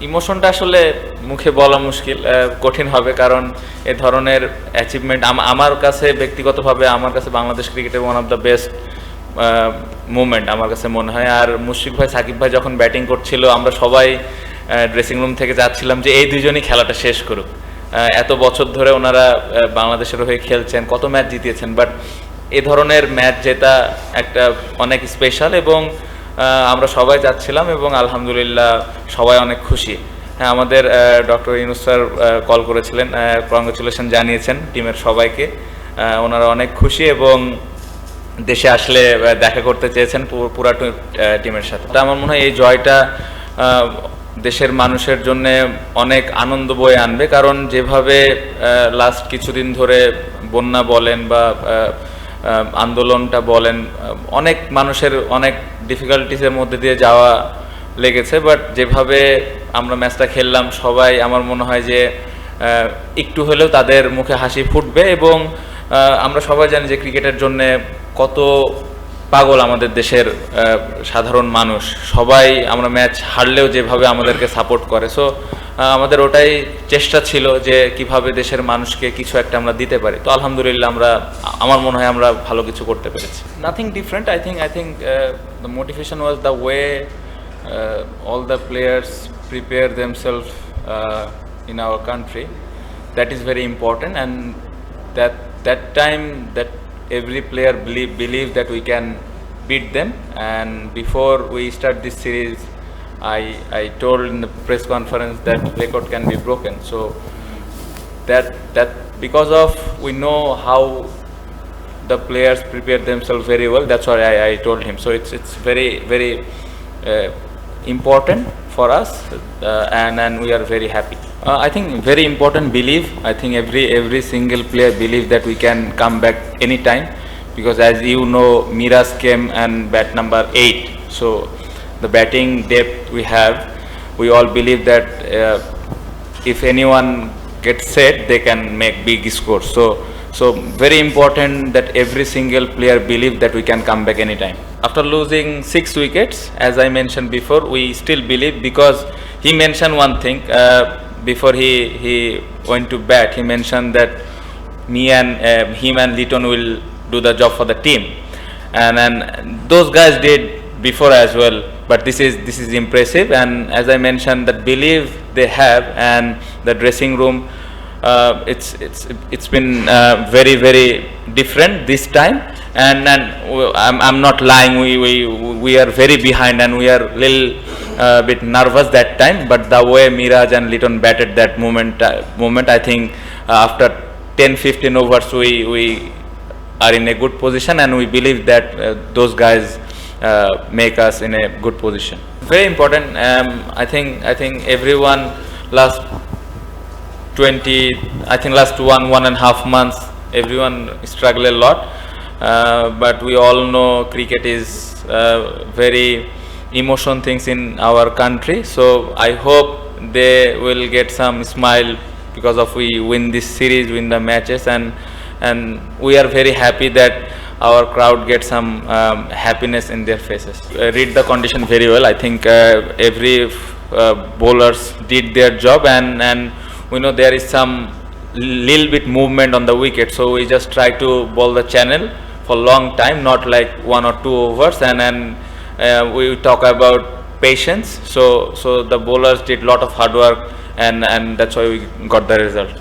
ইমোশনটা আসলে মুখে বলা মুশকিল, কঠিন হবে, কারণ এ ধরনের অ্যাচিভমেন্ট আমার কাছে ব্যক্তিগতভাবে আমার কাছে বাংলাদেশ ক্রিকেটের one of the best movement আমার কাছে মনে হয়। আর মুশফিক ভাই, সাকিব ভাই যখন ব্যাটিং করছিল আমরা সবাই ড্রেসিং রুম থেকে যাচ্ছিলাম যে এই দুজনই খেলাটা শেষ করুক। এত বছর ধরে ওনারা বাংলাদেশের হয়ে খেলছেন, কত ম্যাচ জিতিয়েছেন, বাট এ ধরনের ম্যাচ জেতা একটা অনেক স্পেশাল, এবং আমরা সবাই যাচ্ছিলাম এবং আলহামদুলিল্লাহ সবাই অনেক খুশি। হ্যাঁ, আমাদের ডক্টর ইউনূস স্যার কল করেছিলেন, কংগ্রেচুলেশন জানিয়েছেন টিমের সবাইকে। ওনারা অনেক খুশি এবং দেশে আসলে দেখা করতে চেয়েছেন পুরা টিমের সাথে। আমার মনে হয় এই জয়টা দেশের মানুষের জন্য অনেক আনন্দ বয়ে আনবে, কারণ যেভাবে লাস্ট কিছুদিন ধরে বন্যা বলেন বা আন্দোলনটা বলেন, অনেক মানুষের অনেক ডিফিকাল্টিসের মধ্যে দিয়ে যাওয়া লেগেছে, বাট যেভাবে আমরা ম্যাচটা খেললাম সবাই, আমার মনে হয় যে একটু হলেও তাদের মুখে হাসি ফুটবে। এবং আমরা সবাই জানি যে ক্রিকেটের জন্য কত পাগল আমাদের দেশের সাধারণ মানুষ, সবাই আমরা ম্যাচ হারলেও যেভাবে আমাদেরকে সাপোর্ট করে। সো আমাদের ওটাই চেষ্টা ছিল যে কিভাবে দেশের মানুষকে কিছু একটা আমরা দিতে পারি। তো আলহামদুলিল্লাহ আমার মনে হয় আমরা ভালো কিছু করতে পেরেছি। Nothing different, I think the motivation was the way all the players prepare themselves in our country. That is very important, and that time that every player believe that we can beat them. And before we start this series, I told in the press conference that record can be broken. So that because of we know how the players prepare themselves very well, that's why I told him. So it's very important for us, and we are very happy. I think very important belief. I think every single player believe that we can come back anytime, because as you know, Miraz came and bat number 8. So the batting depth we have, we all believe that if anyone gets set, they can make big scores. So very important that every single player believe that we can come back anytime. After losing 6 wickets, as I mentioned before, we still believe, because he mentioned one thing before he went to bat. He mentioned that him and Litton will do the job for the team, and those guys did before as well. But this is impressive, and as I mentioned, that belief they have, and the dressing room, it's been very different this time. And I'm not lying, we are very behind, and we are little bit nervous that time. But the way Miraj and Litton batted that moment, I think after 10-15 overs we are in a good position, and we believe that those guys make us in a good position. Very important. I think everyone last 1.5 months, everyone struggle a lot. But we all know cricket is very emotion things in our country. So I hope they will get some smile because of we win this series, win the matches, and we are very happy that our crowd gets some happiness in their faces. Read the condition very well. I think every bowlers did their job, and we know there is some little bit movement on the wicket, so we just try to bowl the channel for long time, not like 1 or 2 overs, and we talk about patience. So the bowlers did lot of hard work, and that's why we got the result.